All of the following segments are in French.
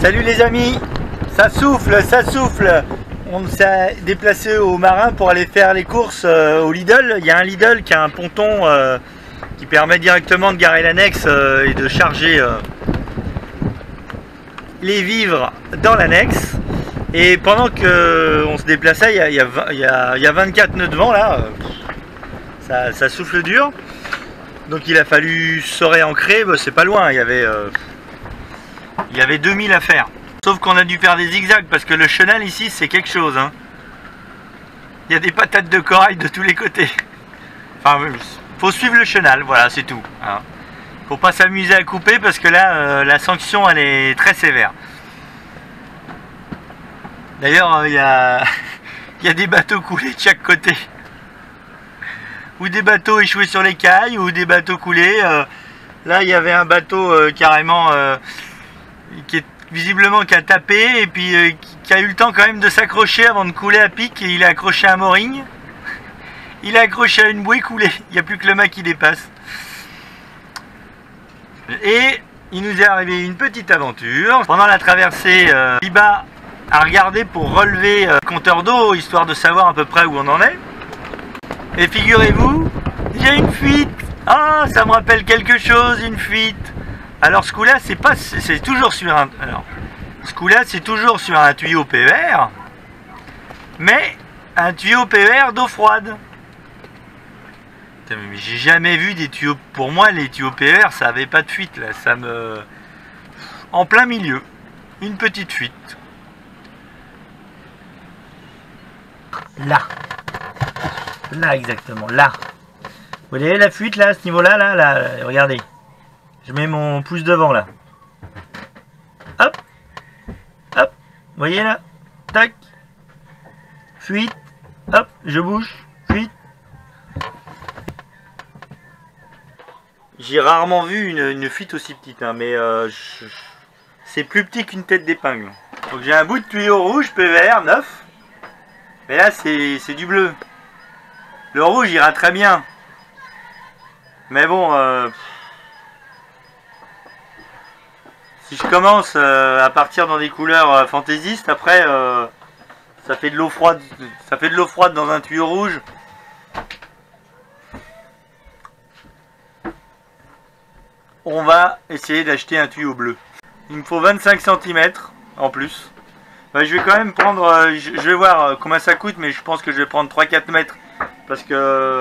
Salut les amis, ça souffle, ça souffle. On s'est déplacé au Marin pour aller faire les courses au Lidl. Il y a un Lidl qui a un ponton qui permet directement de garer l'annexe et de charger les vivres dans l'annexe. Et pendant qu'on se déplaçait, il y a 24 nœuds de vent là, ça souffle dur. Donc il a fallu se réancrer, c'est pas loin, il y avait 2000 à faire. Sauf qu'on a dû faire des zigzags parce que le chenal ici c'est quelque chose. Hein. Il y a des patates de corail de tous les côtés. Enfin, faut suivre le chenal, voilà, c'est tout. Hein. Faut pas s'amuser à couper parce que là, la sanction elle est très sévère. D'ailleurs, il y a des bateaux coulés de chaque côté. Ou des bateaux échoués sur les cailles, ou des bateaux coulés. Là, il y avait un bateau carrément qui a tapé et puis qui a eu le temps quand même de s'accrocher avant de couler à pic. Et il est accroché à un mooring. Il est accroché à une bouée coulée. Il n'y a plus que le mât qui dépasse. Et il nous est arrivé une petite aventure. Pendant la traversée, Liba a regardé pour relever le compteur d'eau, histoire de savoir à peu près où on en est. Et figurez-vous, il y a une fuite. Ah, ça me rappelle quelque chose, une fuite. Alors ce coup-là, c'est toujours sur un. Alors, ce coup-là, c'est toujours sur un tuyau PER, mais un tuyau PER d'eau froide. Putain, mais j'ai jamais vu des tuyaux. Pour moi, les tuyaux PER, ça avait pas de fuite là. Ça me. En plein milieu, une petite fuite. Là exactement, là. Vous voyez la fuite là, à ce niveau-là, là, regardez. Je mets mon pouce devant là. Hop, hop, vous voyez là, tac, fuite, hop, je bouge, fuite. J'ai rarement vu une fuite aussi petite, hein, mais c'est plus petit qu'une tête d'épingle. Donc j'ai un bout de tuyau rouge PVR 9, mais là c'est du bleu. Le rouge ira très bien. Mais bon, si je commence à partir dans des couleurs fantaisistes, après ça fait de l'eau froide. Ça fait de l'eau froide dans un tuyau rouge. On va essayer d'acheter un tuyau bleu. Il me faut 25 cm en plus. Je vais quand même prendre, je vais voir combien ça coûte, mais je pense que je vais prendre 3-4 mètres. Parce que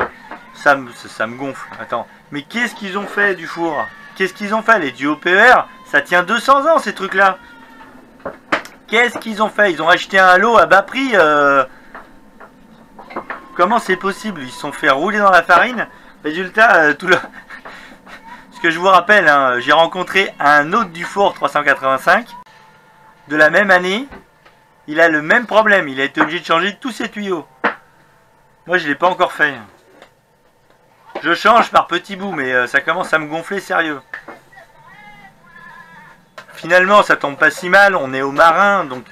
ça me gonfle. Attends, mais qu'est-ce qu'ils ont fait du four? Qu'est-ce qu'ils ont fait? Les tuyaux PER, ça tient 200 ans ces trucs-là. Qu'est-ce qu'ils ont fait? Ils ont acheté un lot à bas prix. Comment c'est possible? Ils se sont fait rouler dans la farine. Résultat, ce que je vous rappelle, hein, j'ai rencontré un autre Dufour 385 de la même année. Il a le même problème. Il a été obligé de changer tous ses tuyaux. Moi, je ne l'ai pas encore fait. Je change par petits bouts, mais ça commence à me gonfler sérieux. Finalement, ça tombe pas si mal. On est au Marin, donc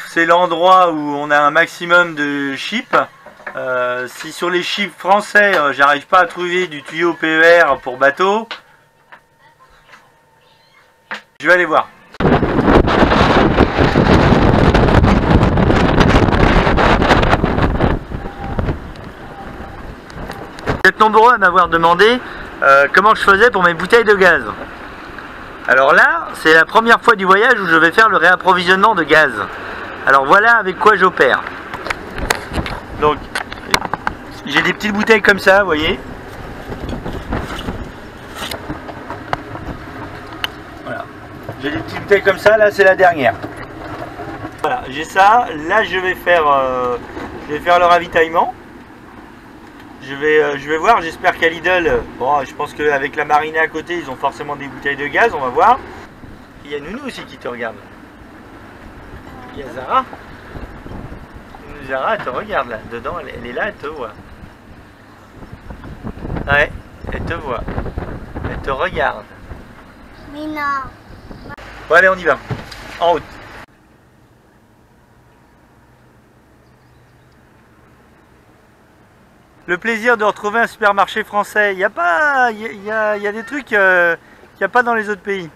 c'est l'endroit où on a un maximum de chips. Si sur les chips français, j'arrive pas à trouver du tuyau PER pour bateau, je vais aller voir. Vous êtes nombreux à m'avoir demandé comment je faisais pour mes bouteilles de gaz. Alors là, c'est la première fois du voyage où je vais faire le réapprovisionnement de gaz. Alors voilà avec quoi j'opère. Donc, j'ai des petites bouteilles comme ça, vous voyez. Voilà. J'ai des petites bouteilles comme ça, là c'est la dernière. Voilà, j'ai ça. Là je vais faire le ravitaillement. Je vais voir, j'espère qu'à Lidl, bon, je pense qu'avec la marina à côté, ils ont forcément des bouteilles de gaz, on va voir. Il y a Nounou aussi qui te regarde. Il y a Zara. Zara, elle te regarde là, dedans, elle est là, elle te voit. Ouais, elle te voit. Elle te regarde. Mais non. Bon allez, on y va. En route. Le plaisir de retrouver un supermarché français. Il y a des trucs qu'il n'y a pas dans les autres pays.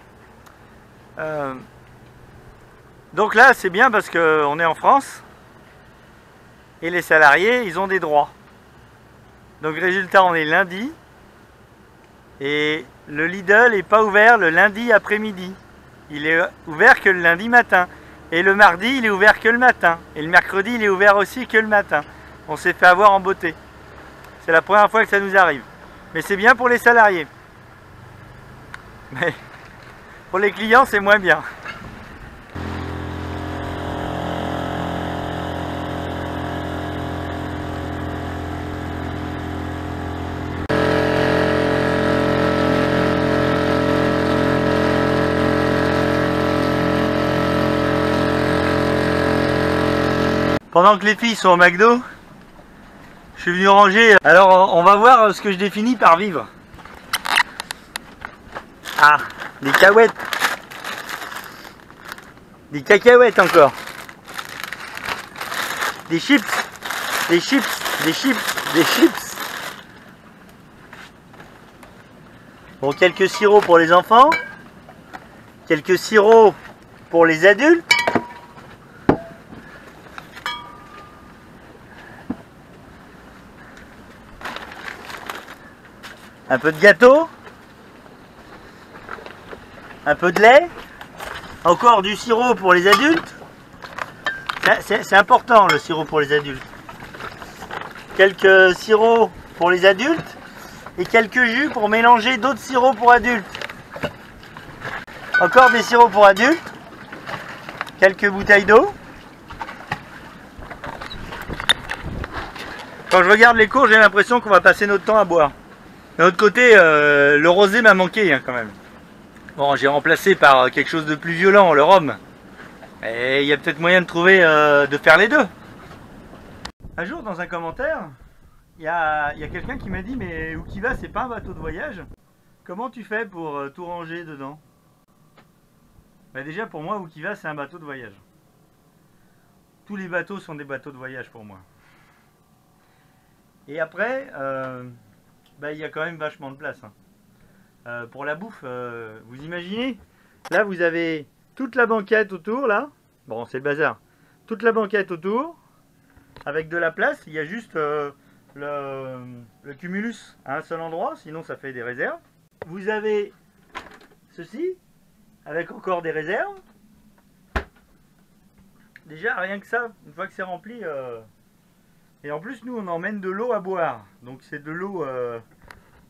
Donc là c'est bien parce qu'on est en France et les salariés ils ont des droits. Donc résultat on est lundi et le Lidl n'est pas ouvert le lundi après-midi. Il est ouvert que le lundi matin. Et le mardi il est ouvert que le matin. Et le mercredi il est ouvert aussi que le matin. On s'est fait avoir en beauté. C'est la première fois que ça nous arrive. Mais c'est bien pour les salariés. Mais pour les clients c'est moins bien. Pendant que les filles sont au McDo, je suis venu ranger. Alors on va voir ce que je définis par vivre. Ah, des cacahuètes. Des cacahuètes encore. Des chips. Des chips. Des chips. Des chips. Bon, quelques sirops pour les enfants. Quelques sirops pour les adultes. Un peu de gâteau, un peu de lait, encore du sirop pour les adultes. C'est important le sirop pour les adultes. Quelques sirops pour les adultes et quelques jus pour mélanger d'autres sirops pour adultes. Encore des sirops pour adultes, quelques bouteilles d'eau. Quand je regarde les cours, j'ai l'impression qu'on va passer notre temps à boire. D'un autre côté, le rosé m'a manqué hein, quand même. Bon, j'ai remplacé par quelque chose de plus violent, le rhum. Et il y a peut-être moyen de trouver, de faire les deux. Un jour, dans un commentaire, il y a quelqu'un qui m'a dit « Mais Oukiva, c'est pas un bateau de voyage. Comment tu fais pour tout ranger dedans ?» Bah déjà, pour moi, Oukiva, c'est un bateau de voyage. Tous les bateaux sont des bateaux de voyage pour moi. Et après... il y a quand même vachement de place. Hein. Pour la bouffe, vous imaginez? Là, vous avez toute la banquette autour, là. Bon, c'est le bazar. Toute la banquette autour, avec de la place. Il y a juste le cumulus à un seul endroit, sinon ça fait des réserves. Vous avez ceci, avec encore des réserves. Déjà, rien que ça, une fois que c'est rempli... Et en plus, nous, on emmène de l'eau à boire. Donc, c'est de l'eau...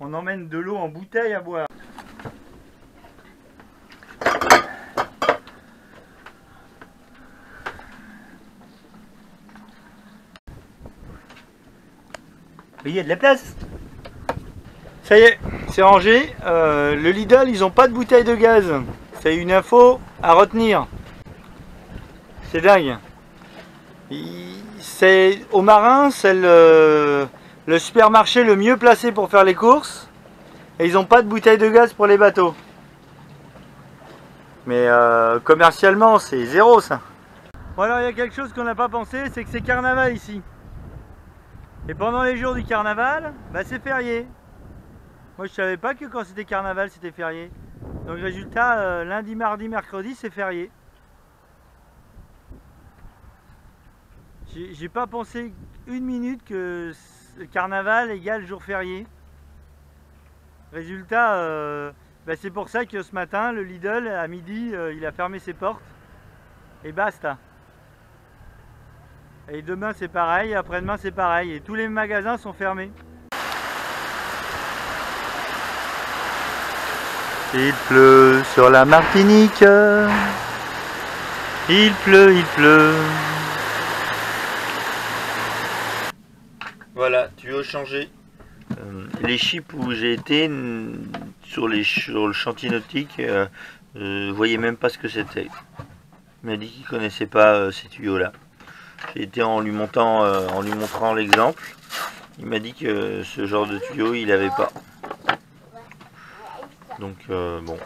on emmène de l'eau en bouteille à boire. Mais il y a de la place. Ça y est, c'est rangé. Le Lidl, ils n'ont pas de bouteille de gaz. C'est une info à retenir. C'est dingue. Au Marin, c'est le supermarché le mieux placé pour faire les courses. Et ils n'ont pas de bouteille de gaz pour les bateaux. Mais commercialement, c'est zéro ça. Bon alors, il y a quelque chose qu'on n'a pas pensé, c'est que c'est carnaval ici. Et pendant les jours du carnaval, c'est férié. Moi je savais pas que quand c'était carnaval, c'était férié. Donc résultat, lundi, mardi, mercredi, c'est férié. J'ai pas pensé une minute que le carnaval égale jour férié. Résultat, c'est pour ça que ce matin, le Lidl, à midi, il a fermé ses portes. Et basta. Et demain c'est pareil, après-demain c'est pareil. Et tous les magasins sont fermés. Il pleut sur la Martinique. Il pleut, il pleut. Voilà, tuyau changé. Les chips où j'ai été sur le chantier nautique, voyais même pas ce que c'était. Il m'a dit qu'il connaissait pas ces tuyaux là. J'ai été en lui montrant l'exemple. Il m'a dit que ce genre de tuyau il avait pas. Donc bon.